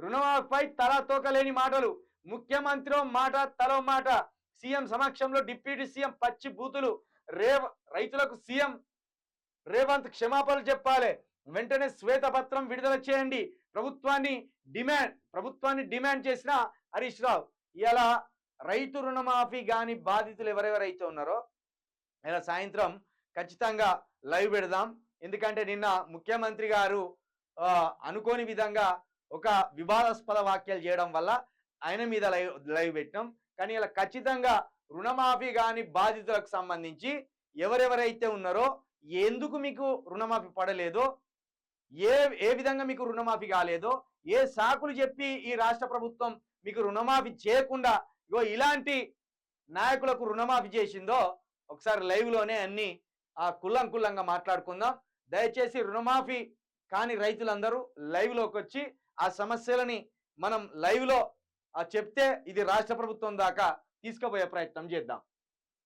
రుణమాఫీపై తలా తోకలేని మాటలు, ముఖ్యమంత్రి మాట తలో మాట, సీఎం సమక్షంలో డిప్యూటీ సీఎం పచ్చి బూతులు, రైతులకు సీఎం రేవంత్ క్షమాపణలు చెప్పాలి, వెంటనే శ్వేతపత్రం విడుదల చేయండి, ప్రభుత్వాన్ని డిమాండ్ చేసిన హరీష్ రావు. ఇలా రైతు రుణమాఫీ కానీ బాధితులు ఎవరెవరైతే ఉన్నారో ఇలా సాయంత్రం ఖచ్చితంగా లైవ్ పెడదాం. ఎందుకంటే నిన్న ముఖ్యమంత్రి గారు అనుకోని విధంగా ఒక వివాదాస్పద వ్యాఖ్యలు చేయడం వల్ల ఆయన మీద లైవ్ పెట్టినాం. కానీ ఇలా ఖచ్చితంగా రుణమాఫీ కానీ బాధితులకు సంబంధించి ఎవరెవరైతే ఉన్నారో, ఎందుకు మీకు రుణమాఫీ పడలేదో, ఏ విధంగా మీకు రుణమాఫీ కాలేదో, ఏ సాకులు చెప్పి ఈ రాష్ట్ర ప్రభుత్వం మీకు రుణమాఫీ చేయకుండా ఇలాంటి నాయకులకు రుణమాఫీ చేసిందో ఒకసారి లైవ్లోనే అన్ని కుల్లంగా మాట్లాడుకుందాం. దయచేసి రుణమాఫీ కాని రైతులందరూ లైవ్లోకి వచ్చి ఆ సమస్యలని మనం లైవ్లో చెప్తే ఇది రాష్ట్ర ప్రభుత్వం దాకా తీసుకుపోయే ప్రయత్నం చేద్దాం.